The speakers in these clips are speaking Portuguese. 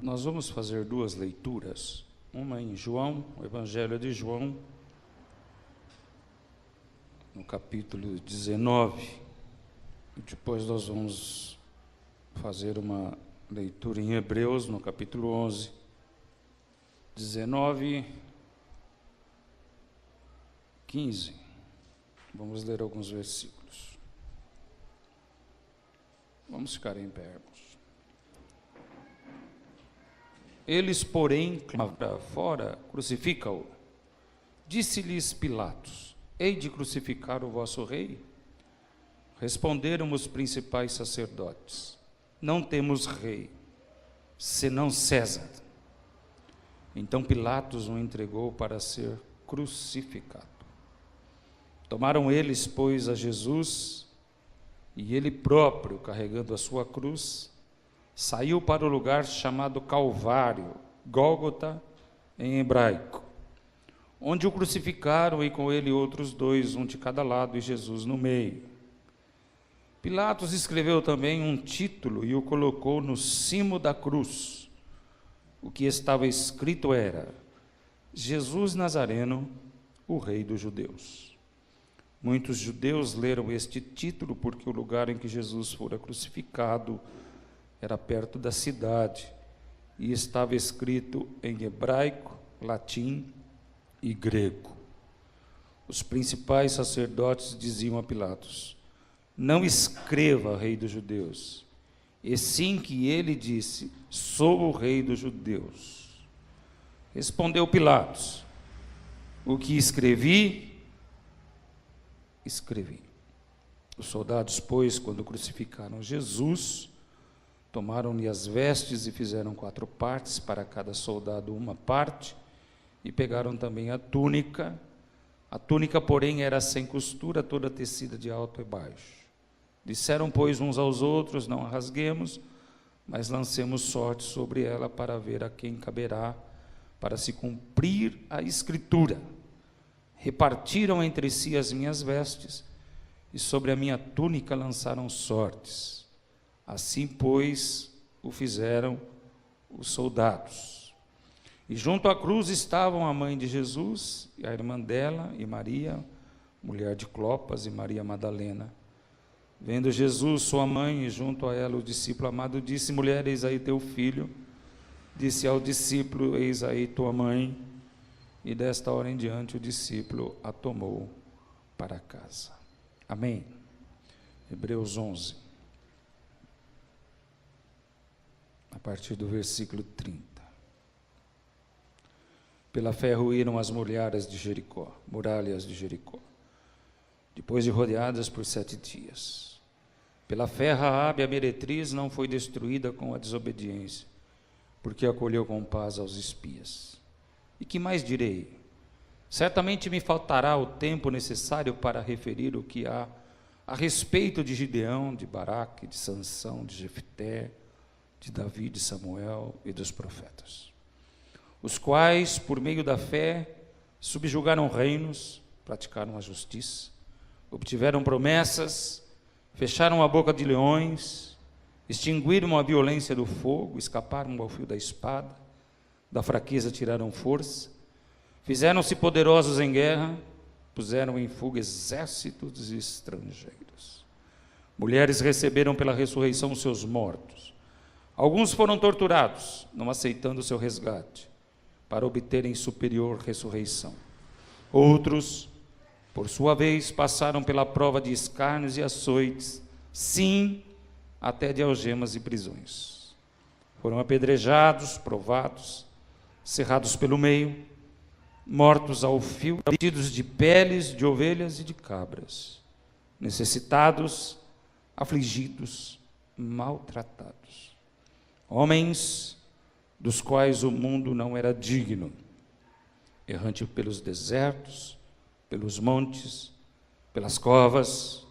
Nós vamos fazer duas leituras, uma em João, o Evangelho de João, no capítulo 19, e depois nós vamos fazer uma leitura em Hebreus, no capítulo 11, 19, 15. Vamos ler alguns versículos. Vamos ficar em pé, irmãos. Eles, porém, clamaram para fora, crucifica-o. Disse-lhes Pilatos: hei de crucificar o vosso rei? Responderam os principais sacerdotes: não temos rei, senão César. Então Pilatos o entregou para ser crucificado. Tomaram eles, pois, a Jesus, e ele próprio, carregando a sua cruz, saiu para o lugar chamado Calvário, Gólgota em hebraico, onde o crucificaram e com ele outros dois, um de cada lado e Jesus no meio. Pilatos escreveu também um título e o colocou no cimo da cruz. O que estava escrito era: Jesus Nazareno, o Rei dos Judeus. Muitos judeus leram este título porque o lugar em que Jesus fora crucificado era perto da cidade e estava escrito em hebraico, latim e grego. Os principais sacerdotes diziam a Pilatos: não escreva Rei dos Judeus, e sim que ele disse: sou o Rei dos Judeus. Respondeu Pilatos: o que escrevi, escrevi. Os soldados, pois, quando crucificaram Jesus, tomaram-lhe as vestes e fizeram 4 partes, para cada soldado uma parte, e pegaram também a túnica. A túnica, porém, era sem costura, toda tecida de alto e baixo. Disseram, pois, uns aos outros: não a rasguemos, mas lancemos sorte sobre ela para ver a quem caberá, para se cumprir a Escritura. Repartiram entre si as minhas vestes, e sobre a minha túnica lançaram sortes. Assim, pois, o fizeram os soldados. E junto à cruz estavam a mãe de Jesus, e a irmã dela, e Maria, mulher de Clopas, e Maria Madalena. Vendo Jesus, sua mãe, e junto a ela o discípulo amado, disse: mulher, eis aí teu filho. Disse ao discípulo: eis aí tua mãe. E desta hora em diante o discípulo a tomou para casa. Amém. Hebreus 11. A partir do versículo 30. Pela fé ruíram as muralhas de Jericó, depois de rodeadas por 7 dias. Pela fé Raabe, a meretriz, não foi destruída com a desobediência, porque acolheu com paz aos espias. E que mais direi? Certamente me faltará o tempo necessário para referir o que há a respeito de Gideão, de Baraque, de Sansão, de Jefté, de Davi, de Samuel e dos profetas, os quais, por meio da fé, subjugaram reinos, praticaram a justiça, obtiveram promessas, fecharam a boca de leões, extinguiram a violência do fogo, escaparam ao fio da espada, da fraqueza tiraram força, fizeram-se poderosos em guerra, puseram em fuga exércitos estrangeiros. Mulheres receberam pela ressurreição os seus mortos. Alguns foram torturados, não aceitando o seu resgate, para obterem superior ressurreição. Outros, por sua vez, passaram pela prova de escárnios e açoites, sim, até de algemas e prisões. Foram apedrejados, provados, cerrados pelo meio, mortos ao fio, vestidos de peles de ovelhas e de cabras, necessitados, afligidos, maltratados. Homens dos quais o mundo não era digno, errante pelos desertos, pelos montes, pelas covas,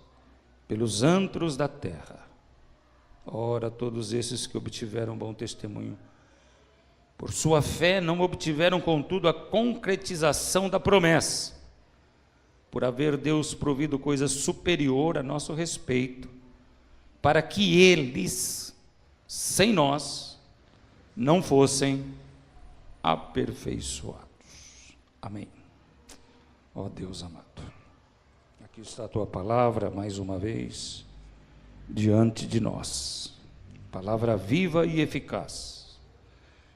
pelos antros da terra. Ora, todos esses que obtiveram bom testemunho, por sua fé não obtiveram, contudo, a concretização da promessa, por haver Deus provido coisa superior a nosso respeito, para que eles, sem nós, não fossem aperfeiçoados. Amém. Ó Deus amado, aqui está a tua palavra mais uma vez diante de nós, palavra viva e eficaz,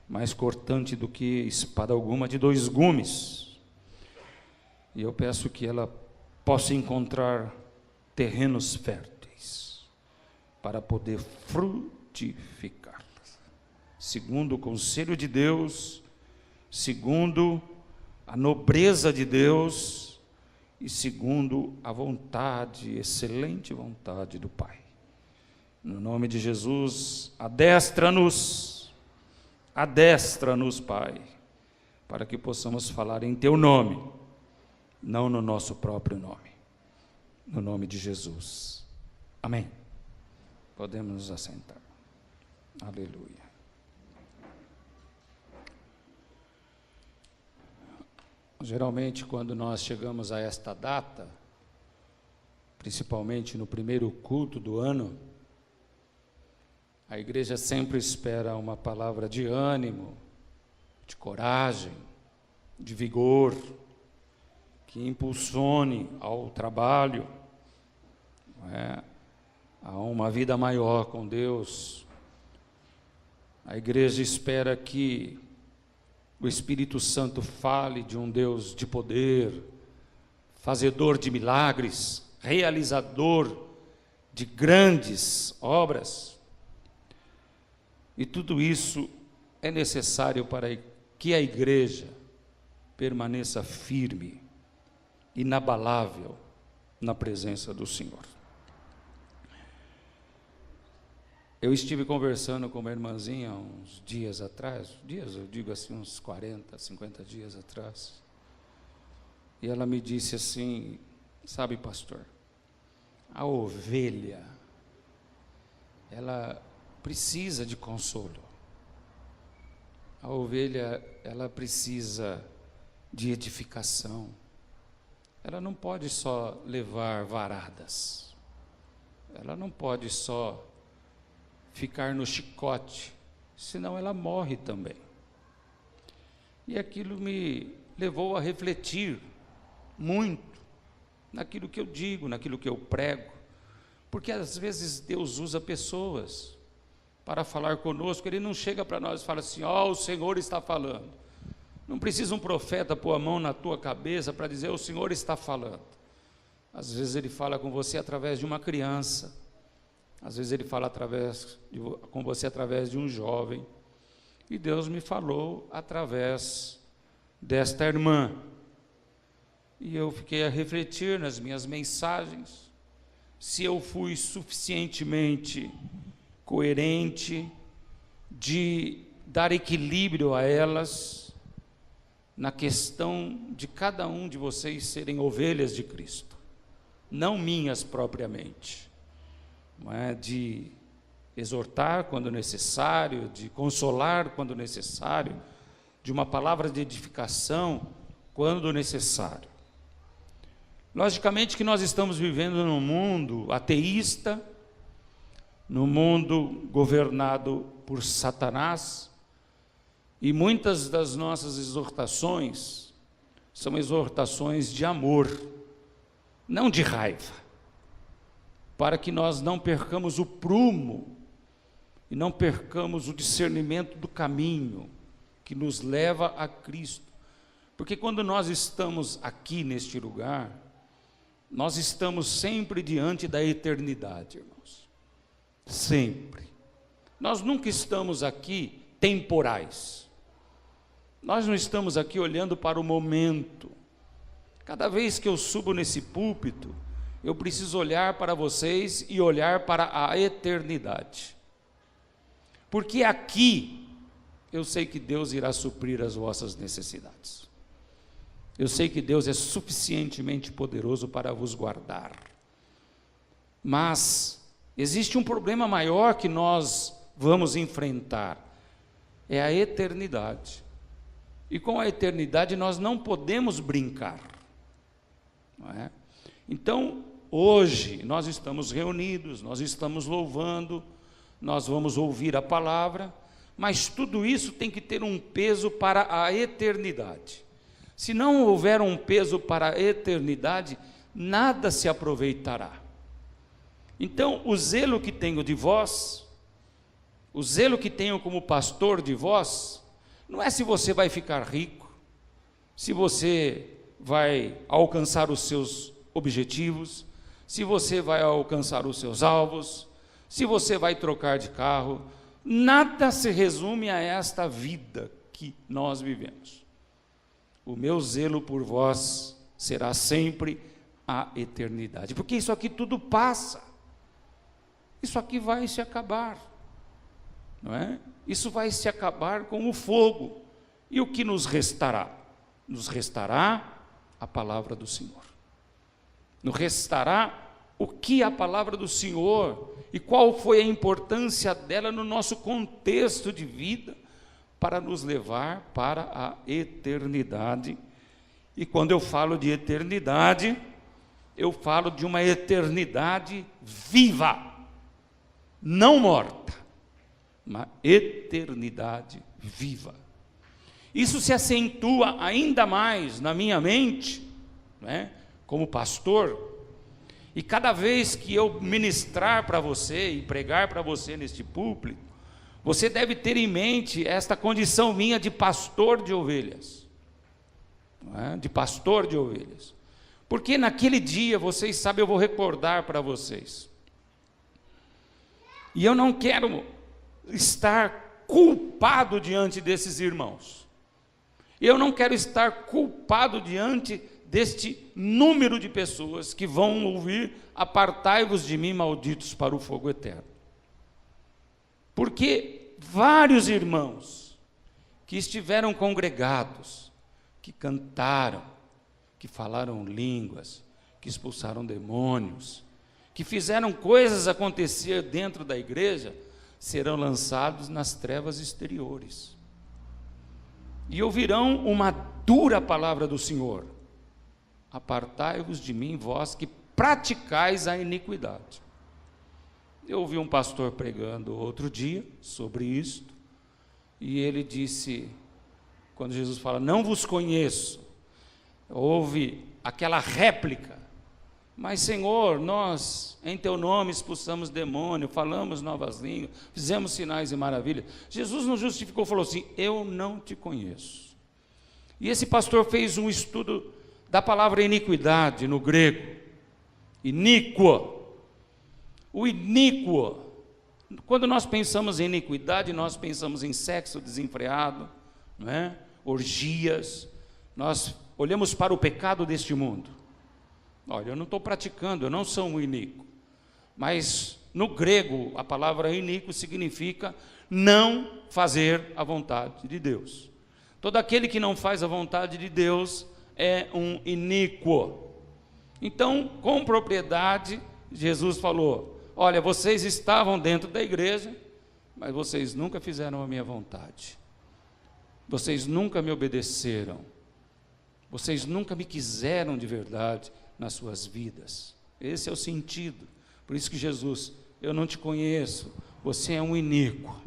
mais cortante do que espada alguma de dois gumes, e eu peço que ela possa encontrar terrenos férteis para poder frutificar, segundo o conselho de Deus, segundo a nobreza de Deus e segundo a vontade, excelente vontade do Pai. No nome de Jesus, adestra-nos, Pai, para que possamos falar em Teu nome, não no nosso próprio nome, no nome de Jesus. Amém. Podemos nos assentar. Aleluia. Geralmente, quando nós chegamos a esta data, principalmente no primeiro culto do ano, a igreja sempre espera uma palavra de ânimo, de coragem, de vigor, que impulsione ao trabalho, a uma vida maior com Deus. A igreja espera que o Espírito Santo fale de um Deus de poder, fazedor de milagres, realizador de grandes obras. E tudo isso é necessário para que a igreja permaneça firme, inabalável na presença do Senhor. Eu estive conversando com uma irmãzinha uns dias atrás, eu digo assim, uns 40, 50 dias atrás, e ela me disse assim, sabe, pastor, a ovelha, ela precisa de consolo, a ovelha, ela precisa de edificação, ela não pode só levar varadas, ela não pode só ficar no chicote, senão ela morre também. E aquilo me levou a refletir muito naquilo que eu digo, naquilo que eu prego, porque às vezes Deus usa pessoas para falar conosco. Ele não chega para nós e fala assim, o Senhor está falando. Não precisa um profeta pôr a mão na tua cabeça para dizer, o Senhor está falando. Às vezes Ele fala com você através de uma criança, às vezes Ele fala com você através de um jovem, e Deus me falou através desta irmã, e eu fiquei a refletir nas minhas mensagens, se eu fui suficientemente coerente de dar equilíbrio a elas, na questão de cada um de vocês serem ovelhas de Cristo, não minhas propriamente, de exortar quando necessário, de consolar quando necessário, de uma palavra de edificação quando necessário. Logicamente que nós estamos vivendo num mundo ateísta, num mundo governado por Satanás, e muitas das nossas exortações são exortações de amor, não de raiva, para que nós não percamos o prumo e não percamos o discernimento do caminho que nos leva a Cristo. Porque quando nós estamos aqui neste lugar, nós estamos sempre diante da eternidade, irmãos. Sempre. Nós nunca estamos aqui temporais. Nós não estamos aqui olhando para o momento. Cada vez que eu subo nesse púlpito, eu preciso olhar para vocês e olhar para a eternidade. Porque aqui, eu sei que Deus irá suprir as vossas necessidades. Eu sei que Deus é suficientemente poderoso para vos guardar. Mas existe um problema maior que nós vamos enfrentar. É a eternidade. E com a eternidade nós não podemos brincar. Não é? Então, hoje nós estamos reunidos, nós estamos louvando, nós vamos ouvir a palavra, mas tudo isso tem que ter um peso para a eternidade. Se não houver um peso para a eternidade, nada se aproveitará. Então, o zelo que tenho de vós, o zelo que tenho como pastor de vós, não é se você vai ficar rico, se você vai alcançar os seus objetivos, se você vai alcançar os seus alvos, se você vai trocar de carro. Nada se resume a esta vida que nós vivemos. O meu zelo por vós será sempre a eternidade, porque isso aqui tudo passa, isso aqui vai se acabar, não é? Isso vai se acabar com o fogo, e o que nos restará? Nos restará a palavra do Senhor, nos restará o que a palavra do Senhor, e qual foi a importância dela no nosso contexto de vida, para nos levar para a eternidade. E quando eu falo de eternidade, eu falo de uma eternidade viva, não morta, uma eternidade viva. Isso se acentua ainda mais na minha mente, né, como pastor, e cada vez que eu ministrar para você e pregar para você neste púlpito, você deve ter em mente esta condição minha de pastor de ovelhas, não é? De pastor de ovelhas, porque naquele dia, vocês sabem, eu vou recordar para vocês, e eu não quero estar culpado diante desses irmãos, eu não quero estar culpado diante deste número de pessoas que vão ouvir: apartai-vos de mim, malditos, para o fogo eterno. Porque vários irmãos que estiveram congregados, que cantaram, que falaram línguas, que expulsaram demônios, que fizeram coisas acontecer dentro da igreja, serão lançados nas trevas exteriores. E ouvirão uma dura palavra do Senhor: apartai-vos de mim, vós que praticais a iniquidade. Eu ouvi um pastor pregando outro dia sobre isto, e ele disse, quando Jesus fala, não vos conheço, houve aquela réplica: mas Senhor, nós em teu nome expulsamos demônio, falamos novas línguas, fizemos sinais e maravilhas. Jesus não justificou, falou assim: eu não te conheço. E esse pastor fez um estudo da palavra iniquidade no grego, iníquo. O iníquo, quando nós pensamos em iniquidade, nós pensamos em sexo desenfreado, não é? Orgias, nós olhamos para o pecado deste mundo. Olha, eu não estou praticando, eu não sou um iníquo, mas no grego a palavra iníquo significa não fazer a vontade de Deus. Todo aquele que não faz a vontade de Deus é um iníquo. Então, com propriedade, Jesus falou: olha, vocês estavam dentro da igreja, mas vocês nunca fizeram a minha vontade, vocês nunca me obedeceram, vocês nunca me quiseram de verdade nas suas vidas. Esse é o sentido. Por isso que Jesus: eu não te conheço, você é um iníquo.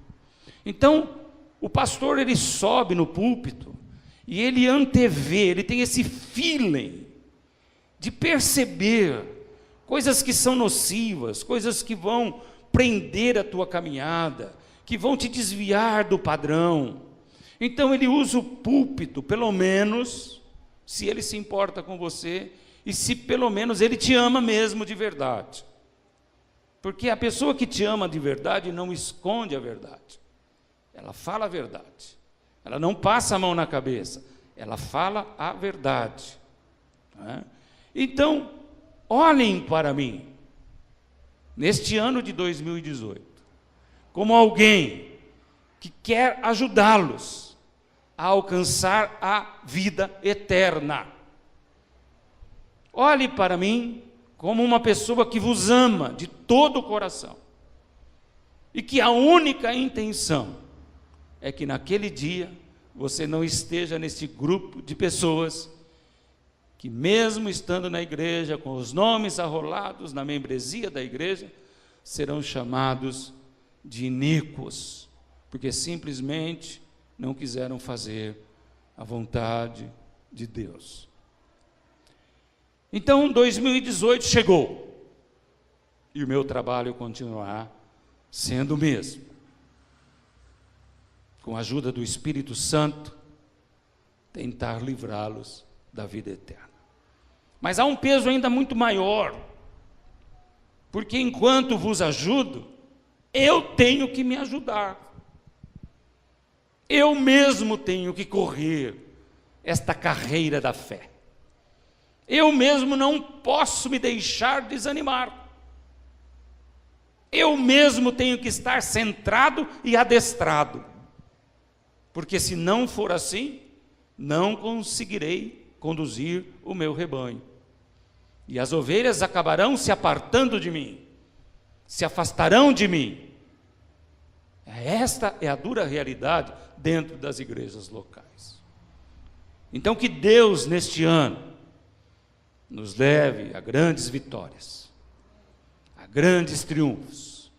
Então, o pastor, ele sobe no púlpito e ele antevê, ele tem esse feeling de perceber coisas que são nocivas, coisas que vão prender a tua caminhada, que vão te desviar do padrão. Então ele usa o púlpito, pelo menos, se ele se importa com você, e se pelo menos ele te ama mesmo de verdade. Porque a pessoa que te ama de verdade não esconde a verdade, ela fala a verdade, ela não passa a mão na cabeça, ela fala a verdade, não é? Então, olhem para mim, neste ano de 2018, como alguém que quer ajudá-los a alcançar a vida eterna. Olhe para mim como uma pessoa que vos ama de todo o coração, e que a única intenção é que naquele dia você não esteja nesse grupo de pessoas que, mesmo estando na igreja, com os nomes arrolados na membresia da igreja, serão chamados de iníquos, porque simplesmente não quiseram fazer a vontade de Deus. Então, 2018 chegou, e o meu trabalho continuará sendo o mesmo. Com a ajuda do Espírito Santo, tentar livrá-los da vida eterna. Mas há um peso ainda muito maior, porque enquanto vos ajudo, eu tenho que me ajudar. Eu mesmo tenho que correr esta carreira da fé. Eu mesmo não posso me deixar desanimar. Eu mesmo tenho que estar centrado e adestrado, porque se não for assim, não conseguirei conduzir o meu rebanho. E as ovelhas acabarão se apartando de mim, se afastarão de mim. Esta é a dura realidade dentro das igrejas locais. Então, que Deus, neste ano, nos leve a grandes vitórias, a grandes triunfos.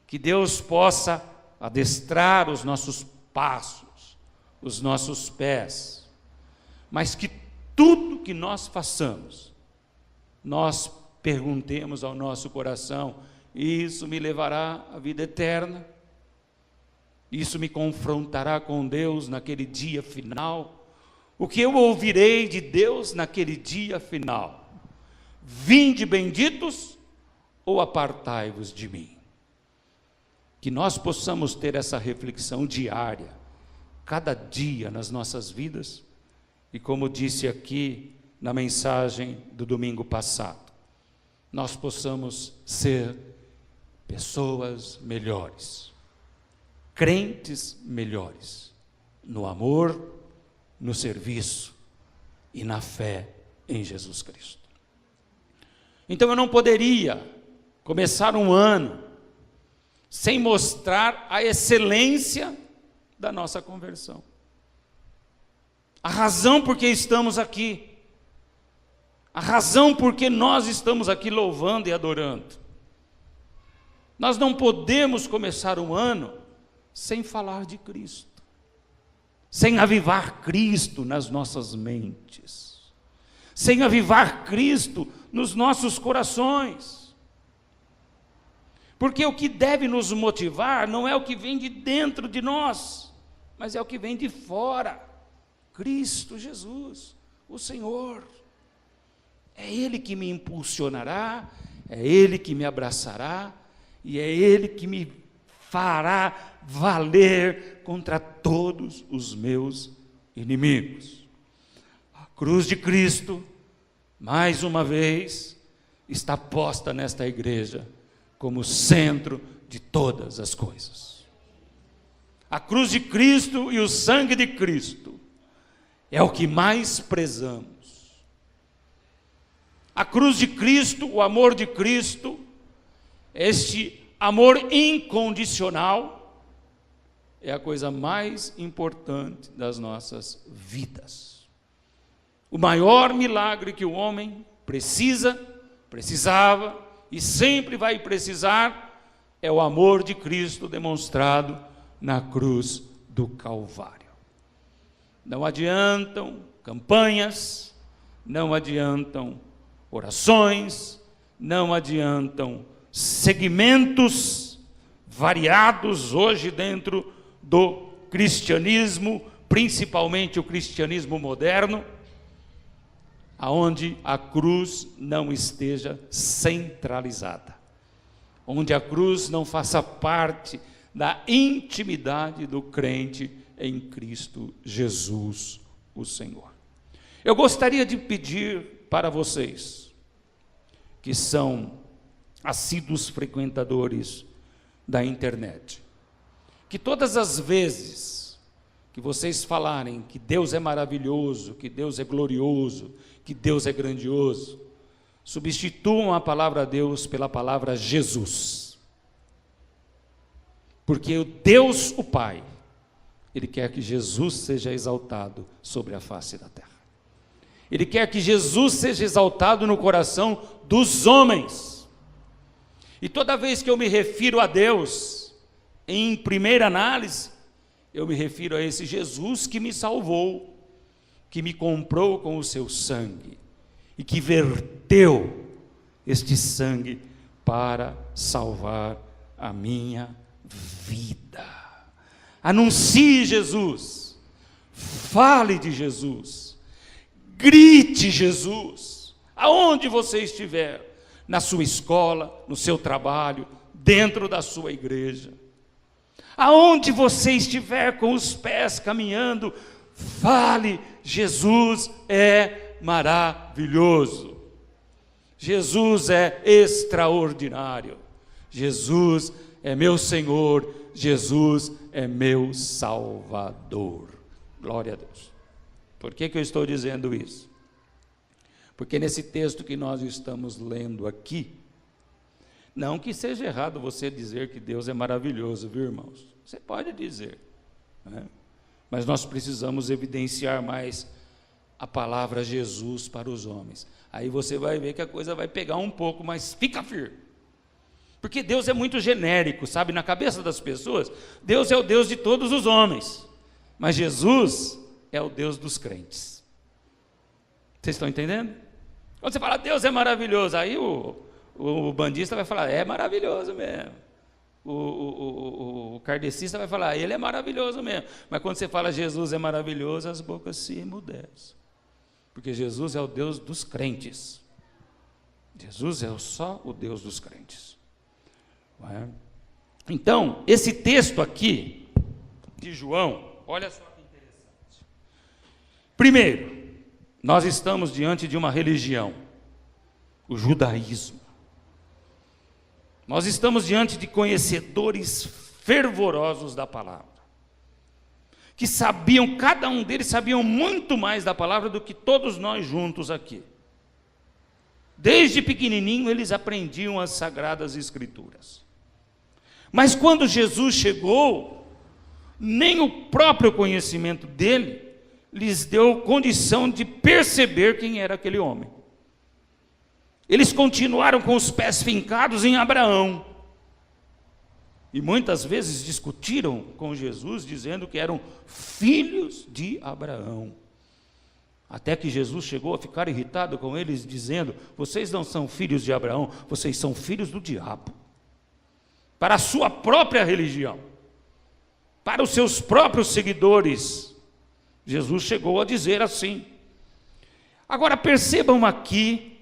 Que Deus possa adestrar os nossos passos, os nossos pés, mas que tudo que nós façamos, nós perguntemos ao nosso coração: isso me levará à vida eterna? Isso me confrontará com Deus naquele dia final? O que eu ouvirei de Deus naquele dia final? Vinde benditos, ou apartai-vos de mim? Que nós possamos ter essa reflexão diária, cada dia nas nossas vidas, e como disse aqui na mensagem do domingo passado, nós possamos ser pessoas melhores, crentes melhores, no amor, no serviço e na fé em Jesus Cristo. Então eu não poderia começar um ano sem mostrar a excelência da nossa conversão. A razão por que estamos aqui. A razão por que nós estamos aqui louvando e adorando. Nós não podemos começar um ano sem falar de Cristo, sem avivar Cristo nas nossas mentes, sem avivar Cristo nos nossos corações. Porque o que deve nos motivar não é o que vem de dentro de nós, mas é o que vem de fora. Cristo Jesus, o Senhor. É Ele que me impulsionará, é Ele que me abraçará, e é Ele que me fará valer contra todos os meus inimigos. A cruz de Cristo, mais uma vez, está posta nesta igreja como centro de todas as coisas. A cruz de Cristo e o sangue de Cristo é o que mais prezamos. A cruz de Cristo, o amor de Cristo, este amor incondicional, é a coisa mais importante das nossas vidas. O maior milagre que o homem precisava e sempre vai precisar é o amor de Cristo demonstrado na cruz do Calvário. Não adiantam campanhas, não adiantam orações, não adiantam segmentos variados hoje dentro do cristianismo, principalmente o cristianismo moderno, aonde a cruz não esteja centralizada, onde a cruz não faça parte da intimidade do crente em Cristo Jesus, o Senhor. Eu gostaria de pedir para vocês, que são assíduos frequentadores da internet, que todas as vezes que vocês falarem que Deus é maravilhoso, que Deus é glorioso, que Deus é grandioso, substituam a palavra Deus pela palavra Jesus. Porque o Deus, o Pai, Ele quer que Jesus seja exaltado sobre a face da terra. Ele quer que Jesus seja exaltado no coração dos homens. E toda vez que eu me refiro a Deus, Em primeira análise, eu me refiro a esse Jesus que me salvou, que me comprou com o seu sangue e que verteu este sangue para salvar a minha vida. Anuncie Jesus, fale de Jesus, grite Jesus, aonde você estiver, na sua escola, no seu trabalho, dentro da sua igreja. Aonde você estiver com os pés caminhando, fale, Jesus é maravilhoso. Jesus é extraordinário. Jesus é meu Senhor. Jesus é meu Salvador. Glória a Deus. Por que eu estou dizendo isso? Porque nesse texto que nós estamos lendo aqui, não que seja errado você dizer que Deus é maravilhoso, viu, irmãos? Você pode dizer, né? Mas nós precisamos evidenciar mais a palavra Jesus para os homens. Aí você vai ver que a coisa vai pegar um pouco, mas fica firme. Porque Deus é muito genérico, sabe? Na cabeça das pessoas, Deus é o Deus de todos os homens, mas Jesus é o Deus dos crentes. Vocês estão entendendo? Quando você fala Deus é maravilhoso, aí o bandista vai falar, é maravilhoso mesmo. O kardecista vai falar, ele é maravilhoso mesmo. Mas quando você fala Jesus é maravilhoso, as bocas se emudecem. Porque Jesus é o Deus dos crentes. Jesus é só o Deus dos crentes. Não é? Então, esse texto aqui de João, olha só que interessante. Primeiro, nós estamos diante de uma religião, o judaísmo. Nós estamos diante de conhecedores fervorosos da palavra, que sabiam, cada um deles sabiam muito mais da palavra do que todos nós juntos aqui. Desde pequenininho eles aprendiam as sagradas escrituras. Mas quando Jesus chegou, nem o próprio conhecimento dele lhes deu condição de perceber quem era aquele homem. Eles continuaram com os pés fincados em Abraão. E muitas vezes discutiram com Jesus, dizendo que eram filhos de Abraão. Até que Jesus chegou a ficar irritado com eles, dizendo, vocês não são filhos de Abraão, vocês são filhos do diabo. Para a sua própria religião, para os seus próprios seguidores, Jesus chegou a dizer assim. Agora percebam aqui,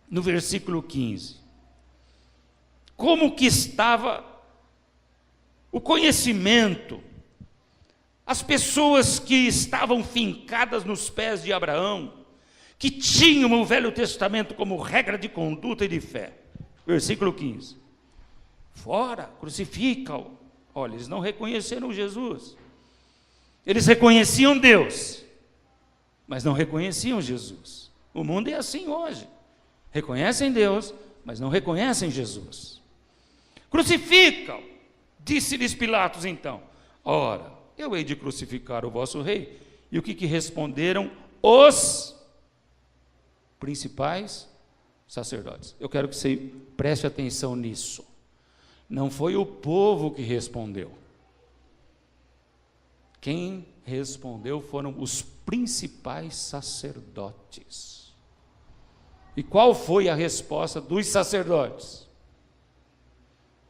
no versículo 15, como que estava o conhecimento, as pessoas que estavam fincadas nos pés de Abraão, que tinham o Velho Testamento como regra de conduta e de fé. Versículo 15. Fora, crucifica-o. Olha, eles não reconheceram Jesus. Eles reconheciam Deus, mas não reconheciam Jesus. O mundo é assim hoje. Reconhecem Deus, mas não reconhecem Jesus. Crucificam, disse-lhes Pilatos então. Ora, eu hei de crucificar o vosso rei. E o que responderam os principais sacerdotes? Eu quero que você preste atenção nisso. Não foi o povo que respondeu. Quem respondeu foram os principais sacerdotes. E qual foi a resposta dos sacerdotes?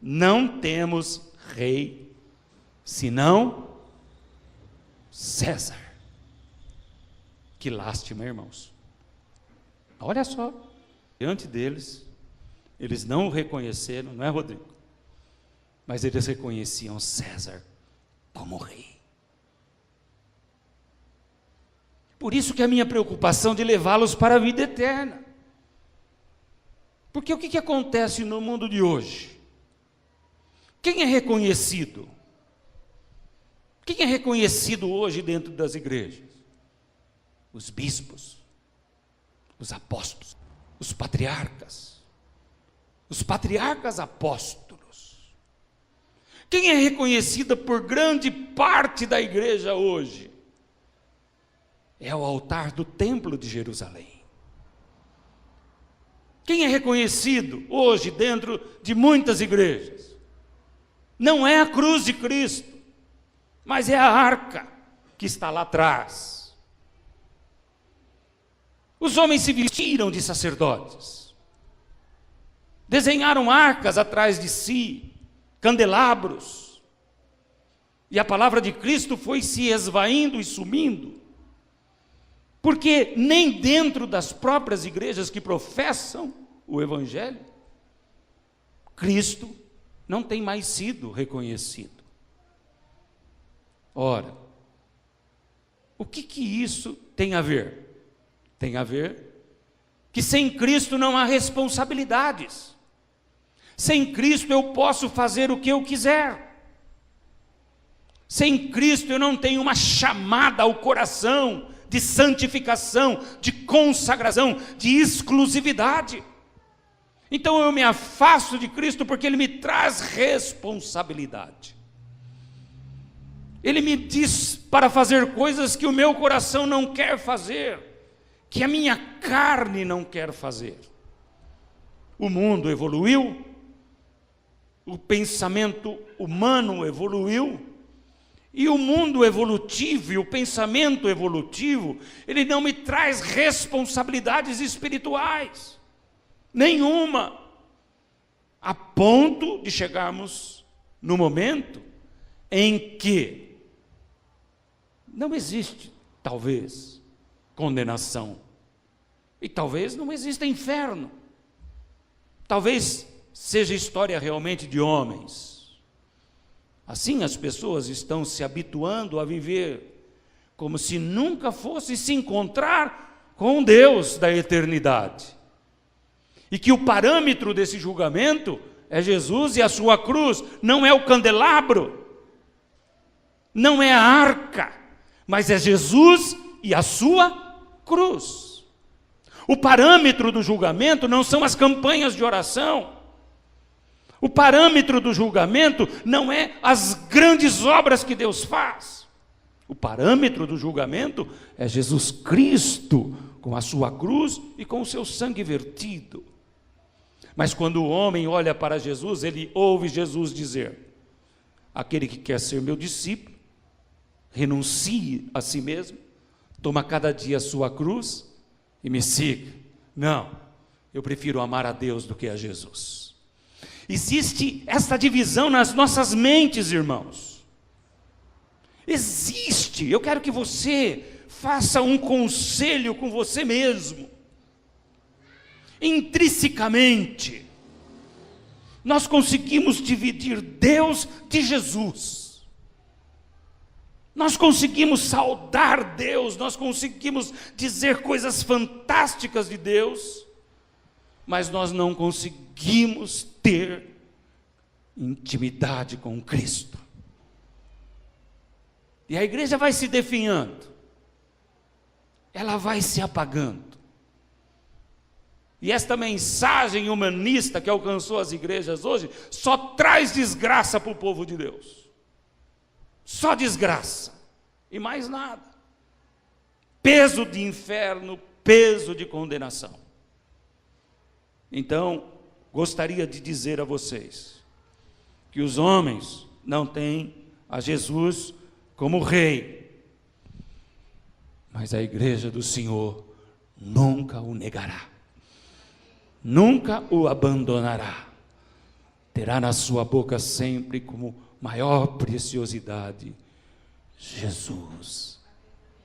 Não temos rei, senão César. Que lástima, irmãos. Olha só, diante deles, eles não o reconheceram, não é, Rodrigo? Mas eles reconheciam César como rei. Por isso que a minha preocupação de levá-los para a vida eterna. Porque o que acontece no mundo de hoje? Quem é reconhecido? Quem é reconhecido hoje dentro das igrejas? Os bispos, os apóstolos, os patriarcas apóstolos. Quem é reconhecida por grande parte da igreja hoje? É o altar do templo de Jerusalém. Quem é reconhecido hoje dentro de muitas igrejas? Não é a cruz de Cristo, mas é a arca que está lá atrás. Os homens se vestiram de sacerdotes, desenharam arcas atrás de si, candelabros, e a palavra de Cristo foi se esvaindo e sumindo, porque nem dentro das próprias igrejas que professam o Evangelho, Cristo não tem mais sido reconhecido. Ora, o que isso tem a ver? Tem a ver que sem Cristo não há responsabilidades. Sem Cristo eu posso fazer o que eu quiser. Sem Cristo eu não tenho uma chamada ao coração de santificação, de consagração, de exclusividade. Então eu me afasto de Cristo porque Ele me traz responsabilidade. Ele me diz para fazer coisas que o meu coração não quer fazer, que a minha carne não quer fazer. O mundo evoluiu, o pensamento humano evoluiu, e o mundo evolutivo e o pensamento evolutivo, ele não me traz responsabilidades espirituais, nenhuma, a ponto de chegarmos no momento em que não existe, talvez, condenação, e talvez não exista inferno, talvez seja história realmente de homens. Assim as pessoas estão se habituando a viver como se nunca fosse se encontrar com Deus da eternidade. E que o parâmetro desse julgamento é Jesus e a sua cruz, não é o candelabro, não é a arca, mas é Jesus e a sua cruz. O parâmetro do julgamento não são as campanhas de oração. O parâmetro do julgamento não é as grandes obras que Deus faz. O parâmetro do julgamento é Jesus Cristo, com a sua cruz e com o seu sangue vertido. Mas quando o homem olha para Jesus, ele ouve Jesus dizer: aquele que quer ser meu discípulo, renuncie a si mesmo, toma cada dia a sua cruz e me siga. Não, eu prefiro amar a Deus do que a Jesus. Existe essa divisão nas nossas mentes, irmãos. Existe. Eu quero que você faça um conselho com você mesmo. Intrinsecamente, nós conseguimos dividir Deus de Jesus. Nós conseguimos saudar Deus, nós conseguimos dizer coisas fantásticas de Deus, mas nós não conseguimos ter intimidade com Cristo. E a igreja vai se definhando, ela vai se apagando. E esta mensagem humanista que alcançou as igrejas hoje só traz desgraça para o povo de Deus. Só desgraça e mais nada. Peso de inferno, peso de condenação. Então, gostaria de dizer a vocês que os homens não têm a Jesus como rei, mas a igreja do Senhor nunca o negará, nunca o abandonará, terá na sua boca sempre como maior preciosidade: Jesus,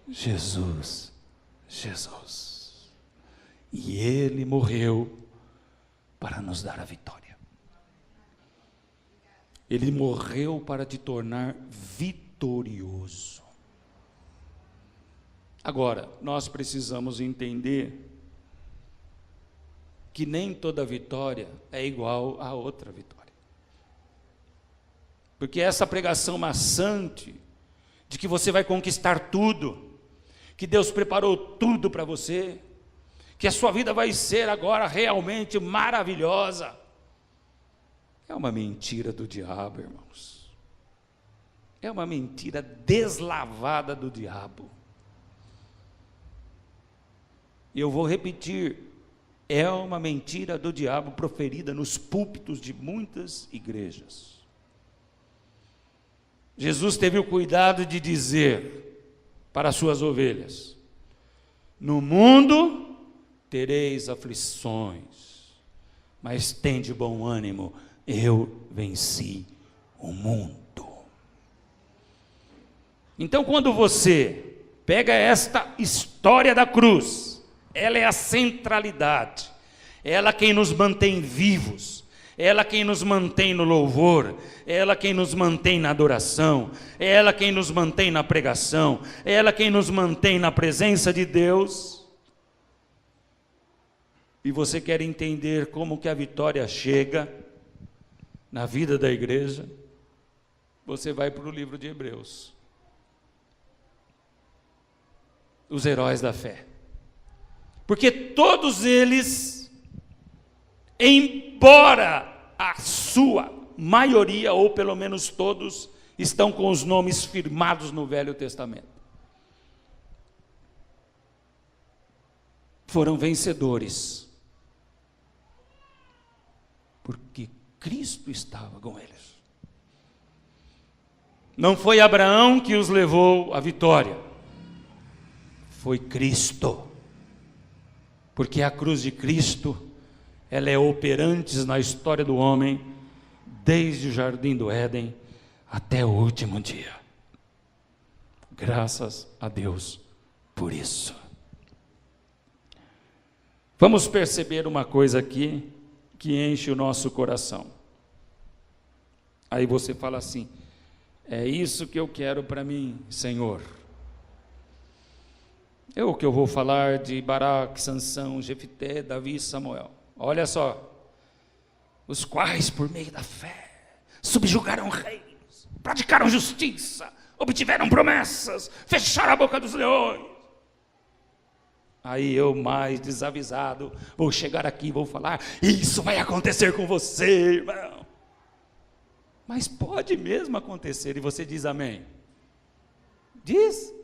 Jesus, Jesus. E Ele morreu para nos dar a vitória. Ele morreu para te tornar vitorioso. Agora, nós precisamos entender que nem toda vitória é igual a outra vitória. Porque essa pregação maçante de que você vai conquistar tudo, que Deus preparou tudo para você, que a sua vida vai ser agora realmente maravilhosa, é uma mentira do diabo, irmãos. É uma mentira deslavada do diabo. E eu vou repetir, é uma mentira do diabo proferida nos púlpitos de muitas igrejas. Jesus teve o cuidado de dizer para as suas ovelhas: no mundo tereis aflições, mas tende bom ânimo, eu venci o mundo. Então, quando você pega esta história da cruz, ela é a centralidade, ela quem nos mantém vivos, ela quem nos mantém no louvor, ela quem nos mantém na adoração, ela quem nos mantém na pregação, ela quem nos mantém na presença de Deus. E você quer entender como que a vitória chega na vida da igreja? Você vai para o livro de Hebreus. Os heróis da fé. Porque todos eles, embora a sua maioria, ou pelo menos todos, estão com os nomes firmados no Velho Testamento, foram vencedores, porque Cristo estava com eles. Não foi Abraão que os levou à vitória, foi Cristo, porque a cruz de Cristo, ela é operante na história do homem, desde o jardim do Éden até o último dia. Graças a Deus por isso. Vamos perceber uma coisa aqui que enche o nosso coração. Aí você fala assim: é isso que eu quero para mim, Senhor. É o que eu vou falar de Baraque, Sansão, Jefté, Davi e Samuel. Olha só, os quais por meio da fé subjugaram reis, praticaram justiça, obtiveram promessas, fecharam a boca dos leões. Aí eu, mais desavisado, vou chegar aqui e vou falar: isso vai acontecer com você, irmão. Mas pode mesmo acontecer, e você diz amém? Diz?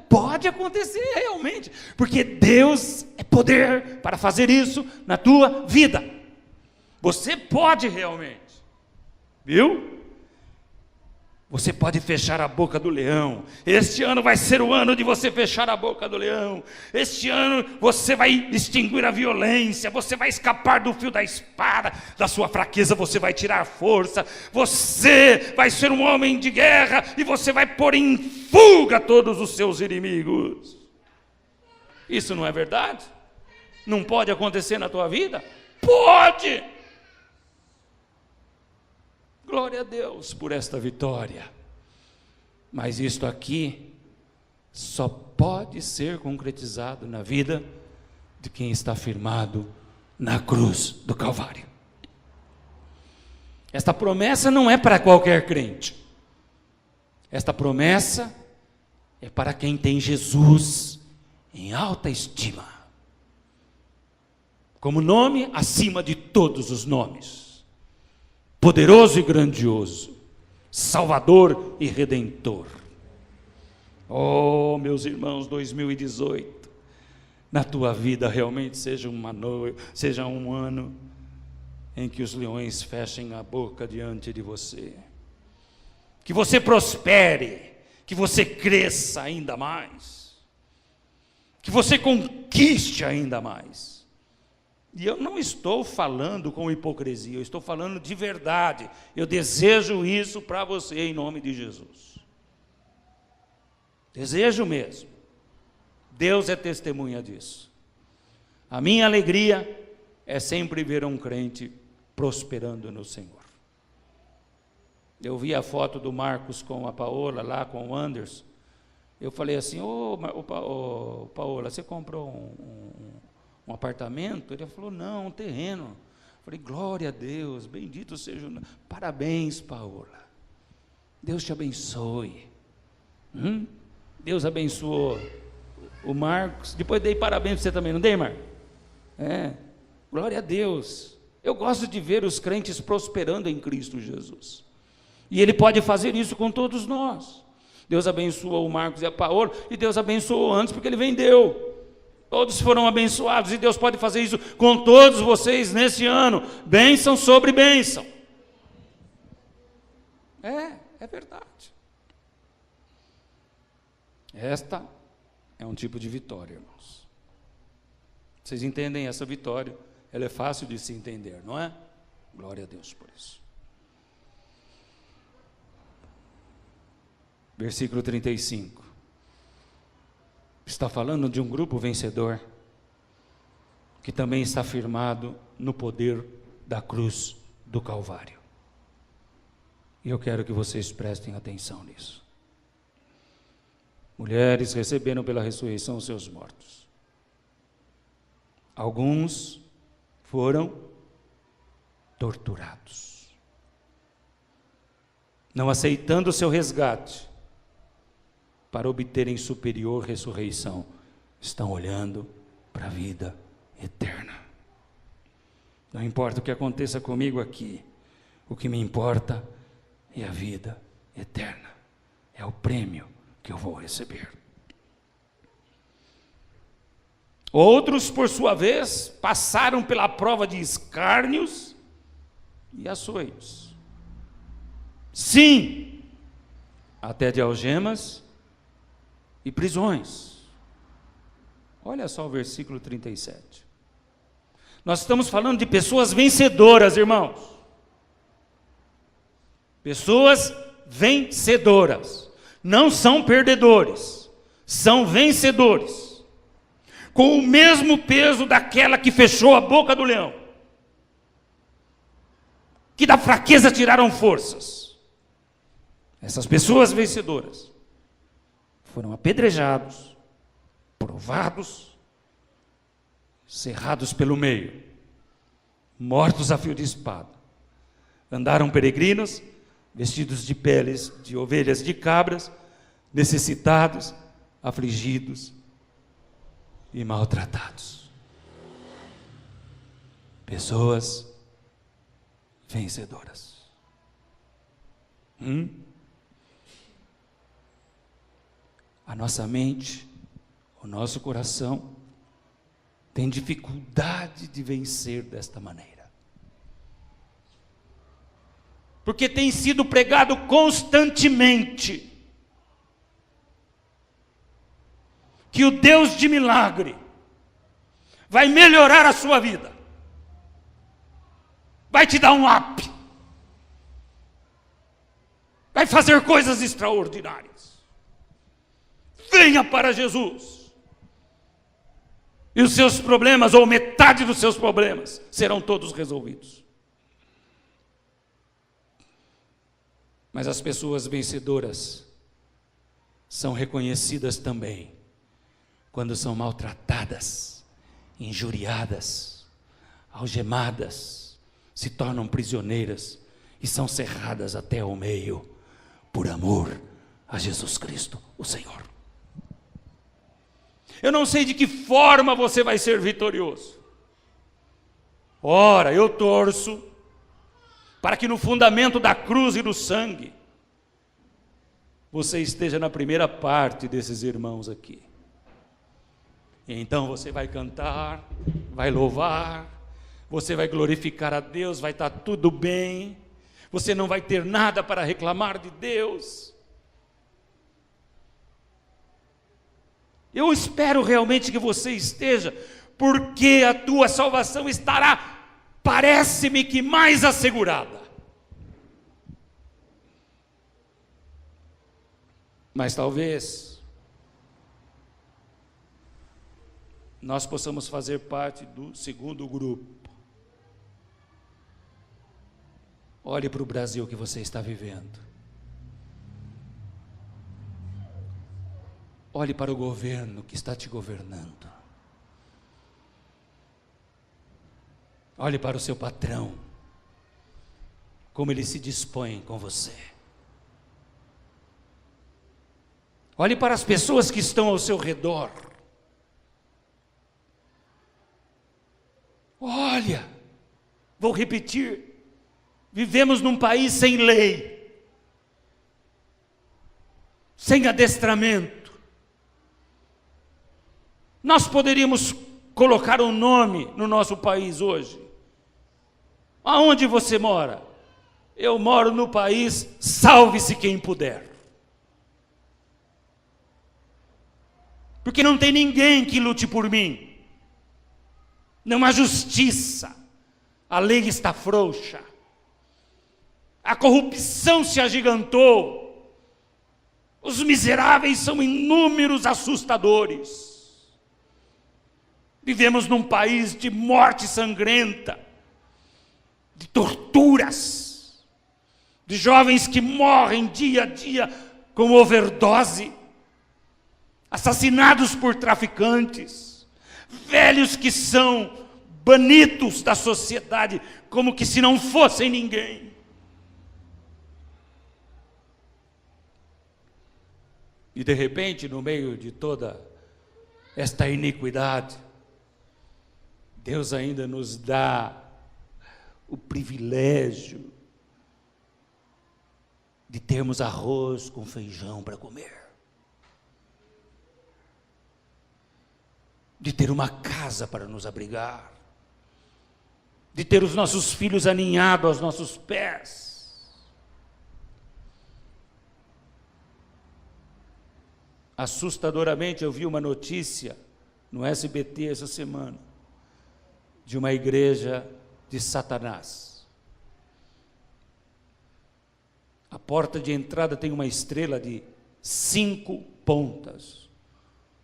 Pode acontecer realmente, porque Deus é poder para fazer isso na tua vida. Você pode realmente, viu? Você pode fechar a boca do leão. Este ano vai ser o ano de você fechar a boca do leão. Este ano você vai extinguir a violência, você vai escapar do fio da espada, da sua fraqueza você vai tirar força, você vai ser um homem de guerra e você vai pôr em fuga todos os seus inimigos. Isso não é verdade? Não pode acontecer na tua vida? Pode! Glória a Deus por esta vitória. Mas isto aqui só pode ser concretizado na vida de quem está firmado na cruz do Calvário. Esta promessa não é para qualquer crente. Esta promessa é para quem tem Jesus em alta estima, como nome acima de todos os nomes. Poderoso e grandioso, Salvador e Redentor. Oh, meus irmãos, 2018, na tua vida realmente seja um ano em que os leões fechem a boca diante de você. Que você prospere, que você cresça ainda mais, que você conquiste ainda mais. E eu não estou falando com hipocrisia, eu estou falando de verdade. Eu desejo isso para você em nome de Jesus. Desejo mesmo. Deus é testemunha disso. A minha alegria é sempre ver um crente prosperando no Senhor. Eu vi a foto do Marcos com a Paola, lá com o Anderson. Eu falei assim: Paola, você comprou um apartamento? Ele falou: não, um terreno. Eu falei: glória a Deus, bendito seja o nome. Parabéns, Paola. Deus te abençoe. Deus abençoou o Marcos. Depois dei parabéns para você também, não dei, Marcos? Glória a Deus. Eu gosto de ver os crentes prosperando em Cristo Jesus. E Ele pode fazer isso com todos nós. Deus abençoou o Marcos e a Paola, e Deus abençoou antes porque Ele vendeu. Todos foram abençoados, e Deus pode fazer isso com todos vocês nesse ano. Bênção sobre bênção. É verdade. Esta é um tipo de vitória, irmãos. Vocês entendem essa vitória? Ela é fácil de se entender, não é? Glória a Deus por isso. Versículo 35. Está falando de um grupo vencedor, que também está firmado no poder da cruz do Calvário. E eu quero que vocês prestem atenção nisso. Mulheres receberam pela ressurreição seus mortos. Alguns foram torturados, não aceitando o seu resgate, para obterem superior ressurreição, estão olhando para a vida eterna. Não importa o que aconteça comigo aqui, o que me importa é a vida eterna, é o prêmio que eu vou receber. Outros, por sua vez, passaram pela prova de escárnios e açoites. Sim, até de algemas e prisões. Olha só o versículo 37. Nós estamos falando de pessoas vencedoras, irmãos. Pessoas vencedoras. Não são perdedores, são vencedores. Com o mesmo peso daquela que fechou a boca do leão, que da fraqueza tiraram forças. Essas pessoas vencedoras foram apedrejados, provados, cerrados pelo meio, mortos a fio de espada. Andaram peregrinos, vestidos de peles de ovelhas e de cabras, necessitados, afligidos e maltratados. Pessoas vencedoras. A nossa mente, o nosso coração tem dificuldade de vencer desta maneira, porque tem sido pregado constantemente que o Deus de milagre vai melhorar a sua vida, vai te dar um up, vai fazer coisas extraordinárias. Venha para Jesus, e os seus problemas, ou metade dos seus problemas, serão todos resolvidos. Mas as pessoas vencedoras são reconhecidas também quando são maltratadas, injuriadas, algemadas, se tornam prisioneiras e são cerradas até ao meio, por amor a Jesus Cristo, o Senhor. Eu não sei de que forma você vai ser vitorioso. Ora, eu torço para que no fundamento da cruz e do sangue, você esteja na primeira parte desses irmãos aqui. E então você vai cantar, vai louvar, você vai glorificar a Deus, vai estar tudo bem, você não vai ter nada para reclamar de Deus. Eu espero realmente que você esteja, porque a tua salvação estará, parece-me que mais assegurada. Mas talvez nós possamos fazer parte do segundo grupo. Olhe para o Brasil que você está vivendo. Olhe para o governo que está te governando. Olhe para o seu patrão, como ele se dispõe com você. Olhe para as pessoas que estão ao seu redor. Olha, vou repetir, vivemos num país sem lei, sem adestramento. Nós poderíamos colocar um nome no nosso país hoje. Aonde você mora? Eu moro no país, salve-se quem puder. Porque não tem ninguém que lute por mim. Não há justiça. A lei está frouxa. A corrupção se agigantou. Os miseráveis são inúmeros, assustadores. Vivemos num país de morte sangrenta, de torturas, de jovens que morrem dia a dia com overdose, assassinados por traficantes, velhos que são banidos da sociedade como que se não fossem ninguém. E de repente, no meio de toda esta iniquidade, Deus ainda nos dá o privilégio de termos arroz com feijão para comer, de ter uma casa para nos abrigar, de ter os nossos filhos aninhados aos nossos pés. Assustadoramente, eu vi uma notícia no SBT essa semana, de uma igreja de Satanás. A porta de entrada tem uma estrela de 5 pontas,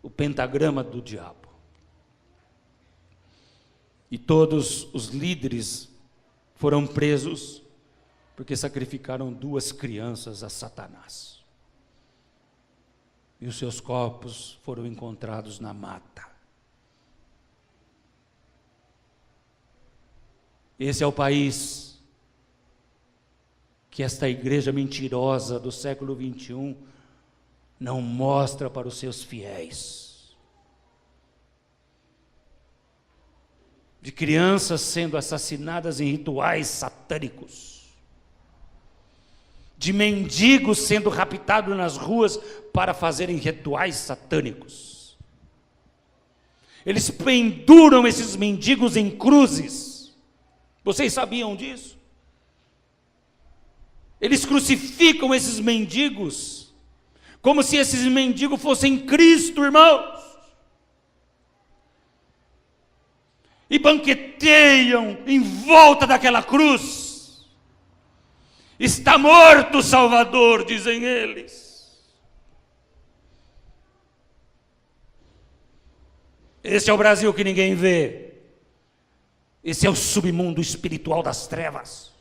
o pentagrama do diabo. E todos os líderes foram presos porque sacrificaram 2 crianças a Satanás. E os seus corpos foram encontrados na mata. Esse é o país que esta igreja mentirosa do século 21 não mostra para os seus fiéis. De crianças sendo assassinadas em rituais satânicos, de mendigos sendo raptados nas ruas para fazerem rituais satânicos. Eles penduram esses mendigos em cruzes. Vocês sabiam disso? Eles crucificam esses mendigos como se esses mendigos fossem Cristo, irmãos. E banqueteiam em volta daquela cruz. Está morto o Salvador, dizem eles. Esse é o Brasil que ninguém vê. Esse é o submundo espiritual das trevas.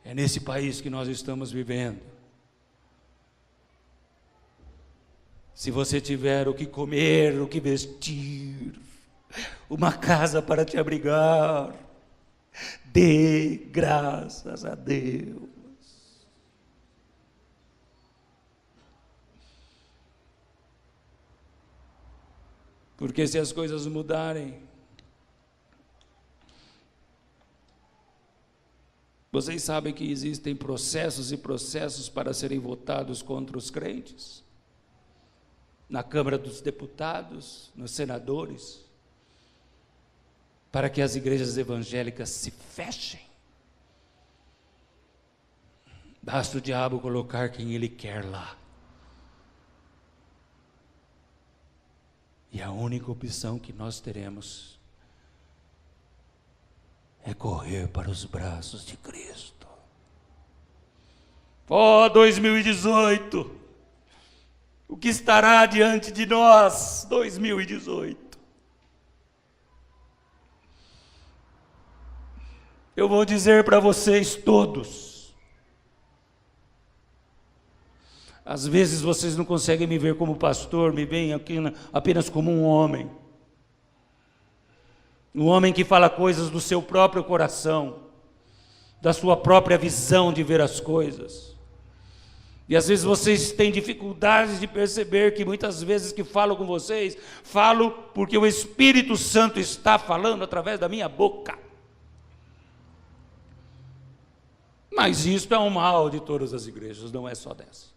É nesse país que nós estamos vivendo. Se você tiver o que comer, o que vestir, uma casa para te abrigar, dê graças a Deus. Porque se as coisas mudarem, vocês sabem que existem processos e processos para serem votados contra os crentes? Na Câmara dos Deputados, nos senadores, para que as igrejas evangélicas se fechem. Basta o diabo colocar quem ele quer lá. E a única opção que nós teremos é correr para os braços de Cristo. Ó 2018, o que estará diante de nós, 2018? Eu vou dizer para vocês todos, às vezes vocês não conseguem me ver como pastor, me veem aqui apenas como um homem que fala coisas do seu próprio coração, da sua própria visão de ver as coisas. E às vezes vocês têm dificuldades de perceber que muitas vezes que falo com vocês, falo porque o Espírito Santo está falando através da minha boca. Mas isto é um mal de todas as igrejas, não é só dessa.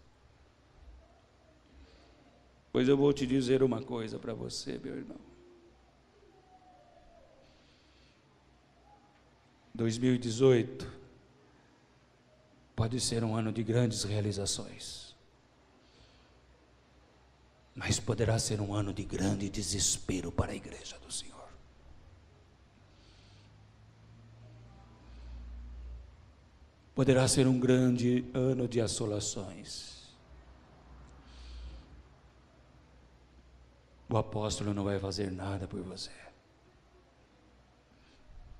Pois eu vou te dizer uma coisa para você, meu irmão. 2018 pode ser um ano de grandes realizações, mas poderá ser um ano de grande desespero para a igreja do Senhor. Poderá ser um grande ano de assolações. O apóstolo não vai fazer nada por você.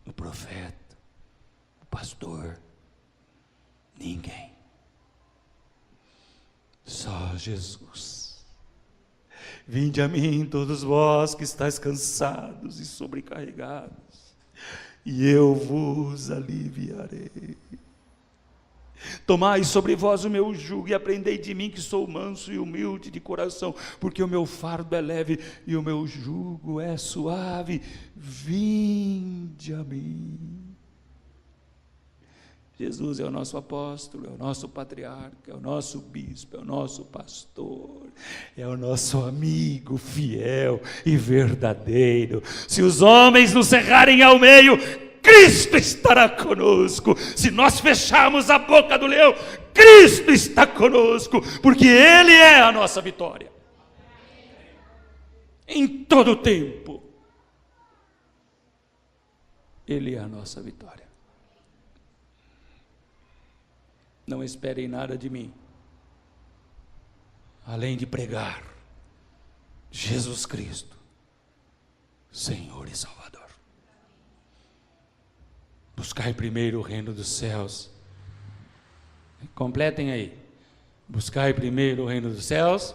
O profeta, o pastor, ninguém. Só Jesus. Vinde a mim, todos vós que estáis cansados e sobrecarregados, e eu vos aliviarei. Tomai sobre vós o meu jugo e aprendei de mim, que sou manso e humilde de coração, porque o meu fardo é leve e o meu jugo é suave. Vinde a mim. Jesus é o nosso apóstolo, é o nosso patriarca, é o nosso bispo, é o nosso pastor, é o nosso amigo fiel e verdadeiro. Se os homens nos cerrarem ao meio, Cristo estará conosco. Se nós fecharmos a boca do leão, Cristo está conosco, porque Ele é a nossa vitória. Em todo o tempo, Ele é a nossa vitória. Não esperem nada de mim, além de pregar Jesus Cristo, Senhor e Salvador. Buscai primeiro o reino dos céus. Completem aí. Buscai primeiro o reino dos céus.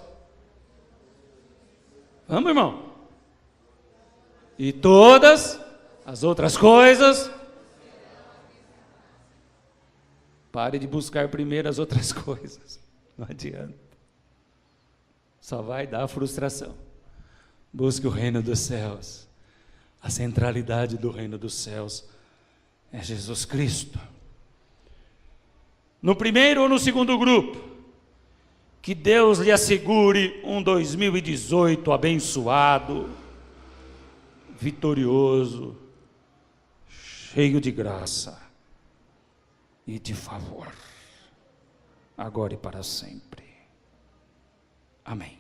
Vamos, irmão? E todas as outras coisas. Pare de buscar primeiro as outras coisas. Não adianta. Só vai dar frustração. Busque o reino dos céus. A centralidade do reino dos céus é Jesus Cristo. No primeiro ou no segundo grupo, que Deus lhe assegure um 2018 abençoado, vitorioso, cheio de graça e de favor, agora e para sempre. Amém.